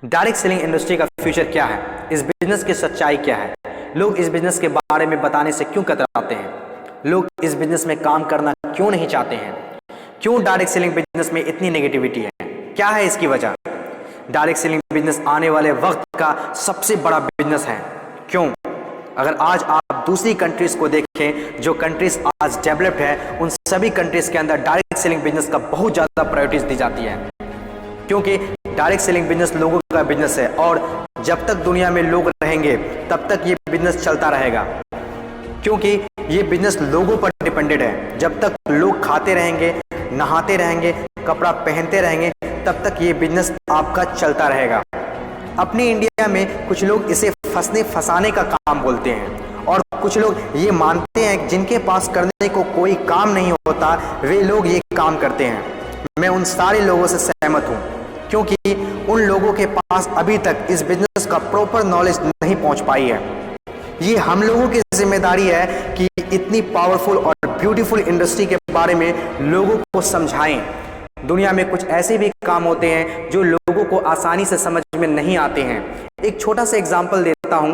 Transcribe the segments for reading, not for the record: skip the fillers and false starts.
Direct selling industry का future क्या है? इस बिजनेस की सच्चाई क्या है? लोग इस बिजनेस के बारे में बताने से क्यों कतराते हैं? लोग इस बिजनेस में काम करना क्यों नहीं चाहते हैं? क्यों डायरेक्ट सेलिंग बिजनेस में इतनी नेगेटिविटी है? क्या है इसकी वजह? डायरेक्ट सेलिंग बिजनेस आने वाले वक्त का सबसे बड़ा बिजनेस है। क्यों? अगर आज आप दूसरी कंट्रीज को देखें, जो कंट्रीज आज डेवलप्ड है, उन सभी कंट्रीज के अंदर डायरेक्ट सेलिंग बिजनेस का बहुत ज़्यादा प्रायोरिटीज दी जाती है, क्योंकि डायरेक्ट सेलिंग बिजनेस लोगों का बिजनेस है और जब तक दुनिया में लोग रहेंगे तब तक ये बिजनेस चलता रहेगा, क्योंकि ये बिजनेस लोगों पर डिपेंडेड है। जब तक लोग खाते रहेंगे, नहाते रहेंगे, कपड़ा पहनते रहेंगे, तब तक ये बिजनेस आपका चलता रहेगा। अपने इंडिया में कुछ लोग इसे फंसने फंसाने का काम बोलते हैं और कुछ लोग ये मानते हैं जिनके पास करने को कोई काम नहीं होता वे लोग ये काम करते हैं। मैं उन सारे लोगों से सहमत हूँ, क्योंकि उन लोगों के पास अभी तक इस बिजनेस का प्रॉपर नॉलेज नहीं पहुँच पाई है। ये हम लोगों की जिम्मेदारी है कि इतनी पावरफुल और ब्यूटीफुल इंडस्ट्री के बारे में लोगों को समझाएं। दुनिया में कुछ ऐसे भी काम होते हैं जो लोगों को आसानी से समझ में नहीं आते हैं। एक छोटा सा एग्जांपल देता हूं।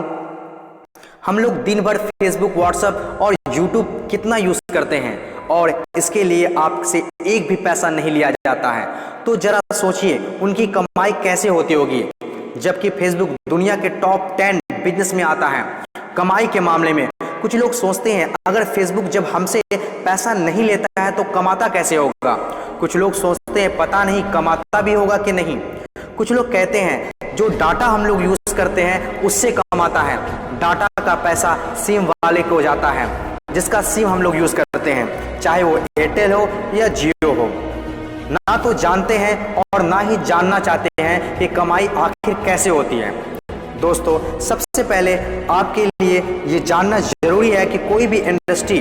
हम लोग दिन भर फेसबुक, व्हाट्सएप और यूट्यूब कितना यूज करते हैं और इसके लिए आपसे एक भी पैसा नहीं लिया जाता है। तो जरा सोचिए उनकी कमाई कैसे होती होगी, जबकि फेसबुक दुनिया के टॉप 10 बिजनेस में आता है कमाई के मामले में। कुछ लोग सोचते हैं अगर फेसबुक जब हमसे पैसा नहीं लेता है तो कमाता कैसे होगा। कुछ लोग सोचते हैं पता नहीं कमाता भी होगा कि नहीं। कुछ लोग कहते हैं जो डाटा हम लोग यूज करते हैं उससे कमाता है। डाटा का पैसा सिम वाले को जाता है, जिसका सिम हम लोग यूज करते हैं, चाहे वो एयरटेल हो या जियो हो। ना तो जानते हैं और ना ही जानना चाहते हैं कि कमाई आखिर कैसे होती है। दोस्तों, सबसे पहले आपके लिए ये जानना जरूरी है कि कोई भी इंडस्ट्री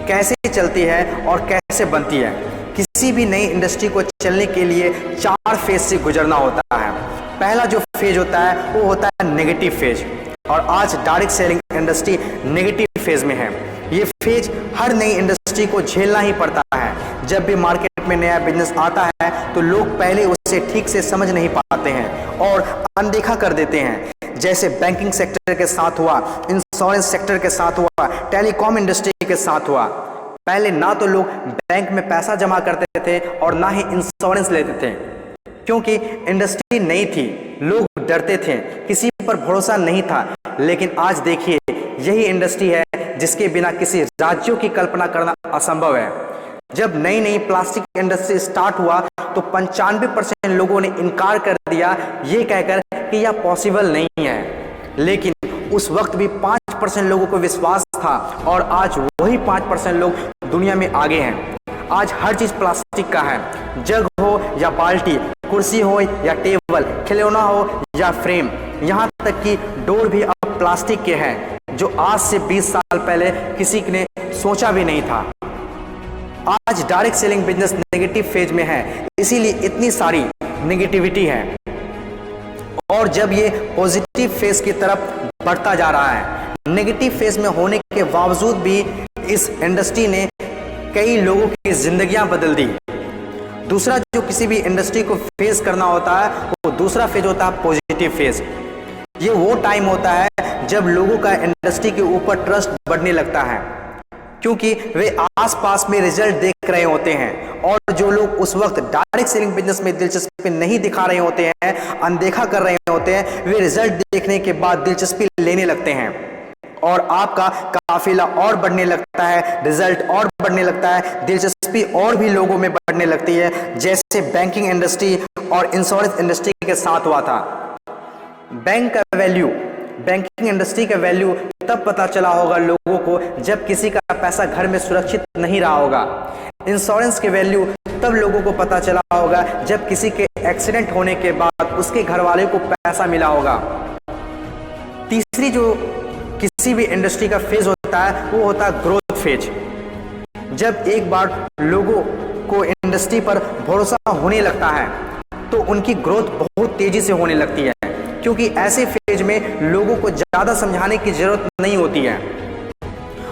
कैसे चलती है और कैसे बनती है। किसी भी नई इंडस्ट्री को चलने के लिए 4 फेज से गुजरना होता है। पहला जो फेज होता है वो होता है नेगेटिव फेज, और आज direct selling industry negative phase में है। ये फेज हर नई इंडस्ट्री को झेलना ही पड़ता है। जब भी मार्केट में नया बिजनेस आता है तो लोग पहले उसे ठीक से समझ नहीं पाते हैं और अनदेखा कर देते हैं। जैसे बैंकिंग सेक्टर के साथ हुआ, इंश्योरेंस सेक्टर के साथ हुआ, टेलीकॉम इंडस्ट्री के साथ हुआ। पहले ना तो लोग बैंक में पैसा जमा करते थे और ना ही इंश्योरेंस लेते थे, क्योंकि इंडस्ट्री नई थी, लोग डरते थे, किसी पर भरोसा नहीं था। लेकिन आज देखिए, यही इंडस्ट्री है जिसके बिना किसी राज्यों की कल्पना करना असंभव है। जब नई नई प्लास्टिक इंडस्ट्री स्टार्ट हुआ तो 95% लोगों ने इनकार कर दिया, ये कहकर कि यह पॉसिबल नहीं है। लेकिन उस वक्त भी 5% लोगों को विश्वास था और आज वही 5% लोग दुनिया में आगे हैं। आज हर चीज प्लास्टिक का है, जग हो या बाल्टी, कुर्सी हो या टेबल, खिलौना हो या फ्रेम, यहाँ तक कि डोर भी अब प्लास्टिक के हैं, जो आज से 20 साल पहले किसी ने सोचा भी नहीं था। आज direct selling business negative phase में है, इसीलिए इतनी सारी नेगेटिविटी है। और जब ये पॉजिटिव फेज की तरफ बढ़ता जा रहा है, नेगेटिव फेज में होने के बावजूद भी इस इंडस्ट्री ने कई लोगों की जिंदगियां बदल दी। दूसरा जो किसी भी इंडस्ट्री को फेस करना होता है वो दूसरा फेज होता है पॉजिटिव फेज। ये वो टाइम होता है जब लोगों का इंडस्ट्री के ऊपर ट्रस्ट बढ़ने लगता है, क्योंकि वे आसपास में रिजल्ट देख रहे होते हैं और जो लोग उस वक्त डायरेक्ट सेलिंग बिजनेस में दिलचस्पी नहीं दिखा रहे होते हैं, अनदेखा कर रहे होते हैं, वे रिजल्ट देखने के बाद दिलचस्पी लेने लगते हैं और आपका काफिला और बढ़ने लगता है, रिजल्ट और बढ़ने लगता है, दिलचस्पी और भी लोगों में बढ़ने लगती है। जैसे बैंकिंग इंडस्ट्री और इंश्योरेंस इंडस्ट्री के साथ हुआ था। बैंकिंग इंडस्ट्री का वैल्यू तब पता चला होगा लोगों को जब किसी का पैसा घर में सुरक्षित नहीं रहा होगा। इंश्योरेंस के वैल्यू तब लोगों को पता चला होगा जब किसी के एक्सीडेंट होने के बाद उसके घर वाले को पैसा मिला होगा। तीसरी जो किसी भी इंडस्ट्री का फेज होता है वो होता है ग्रोथ फेज। जब एक बार लोगों को इंडस्ट्री पर भरोसा होने लगता है तो उनकी ग्रोथ बहुत तेजी से होने लगती है, क्योंकि ऐसे फेज में लोगों को ज्यादा समझाने की जरूरत नहीं होती है।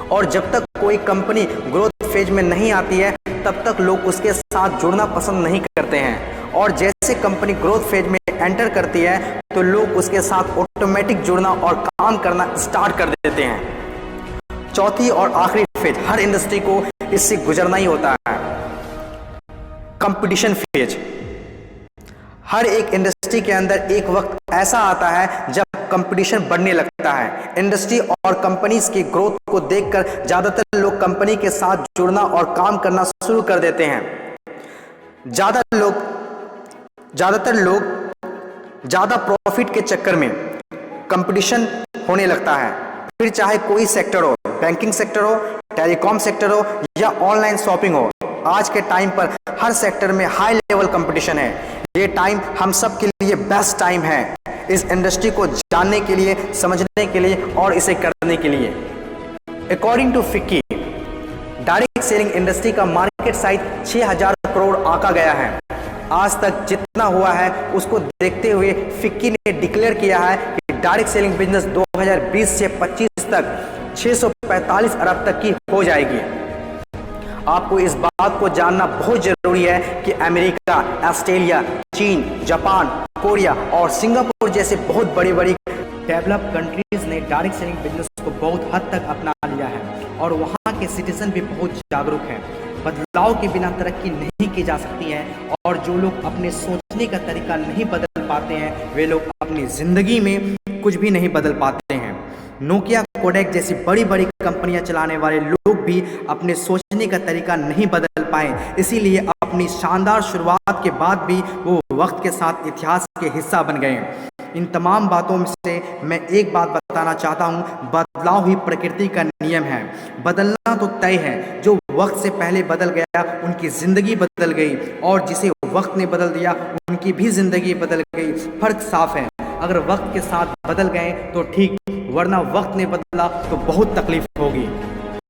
और जब तक कोई कंपनी ग्रोथ फेज में नहीं आती है तब तक लोग उसके साथ जुड़ना पसंद नहीं करते हैं और जैसे कंपनी ग्रोथ फेज में एंटर करती है तो लोग उसके साथ ऑटोमेटिक जुड़ना और काम करना स्टार्ट कर देते हैं। चौथी और आखिरी फेज हर इंडस्ट्री को इससे गुजरना ही होता है, कंपटीशन फेज। हर एक इंडस्ट्री के अंदर एक वक्त ऐसा आता है जब कंपटीशन बढ़ने लगता है। इंडस्ट्री और कंपनीज की ग्रोथ को देखकर ज्यादातर लोग कंपनी के साथ जुड़ना और काम करना शुरू कर देते हैं। ज्यादातर लोग ज्यादा प्रॉफिट के चक्कर में कंपटीशन होने लगता है, फिर चाहे कोई सेक्टर हो, बैंकिंग सेक्टर हो, टेलीकॉम सेक्टर हो या ऑनलाइन शॉपिंग हो। आज के टाइम पर हर सेक्टर में हाई लेवल कंपटीशन है। ये टाइम हम सब के लिए बेस्ट टाइम है इस इंडस्ट्री को जानने के लिए, समझने के लिए और इसे करने के लिए। According to FICCI, direct selling industry का मार्केट साइज 6000 करोड़ आंका गया है। आज तक जितना हुआ है उसको देखते हुए फिक्की ने डिक्लेयर किया है कि डायरेक्ट सेलिंग बिजनेस 2020 से 25 तक 645 अरब तक की हो जाएगी। आपको इस बात को जानना बहुत जरूरी है कि अमेरिका, ऑस्ट्रेलिया, चीन, जापान, कोरिया और सिंगापुर जैसे बहुत बड़ी बड़ी डेवलप कंट्रीज ने डायरेक्ट सेलिंग बिजनेस को बहुत हद तक अपना लिया है और वहाँ के सिटीजन भी बहुत जागरूक हैं। बदलाव के बिना तरक्की नहीं की जा सकती है और जो लोग अपने सोचने का तरीका नहीं बदल पाते हैं वे लोग अपनी जिंदगी में कुछ भी नहीं बदल पाते हैं। नोकिया, कोडेक जैसी बड़ी बड़ी कंपनियां चलाने वाले लोग भी अपने सोचने का तरीका नहीं बदल पाए, इसीलिए अपनी शानदार शुरुआत के बाद भी वो वक्त के साथ इतिहास के हिस्सा बन गए। इन तमाम बातों में से मैं एक बात बताना चाहता हूँ, बदलाव ही प्रकृति का नियम है। बदलना तो तय है, जो वक्त से पहले बदल गया उनकी ज़िंदगी बदल गई और जिसे वक्त ने बदल दिया उनकी भी ज़िंदगी बदल गई। फर्क साफ है, अगर वक्त के साथ बदल गए तो ठीक, वरना वक्त ने बदला तो बहुत तकलीफ होगी।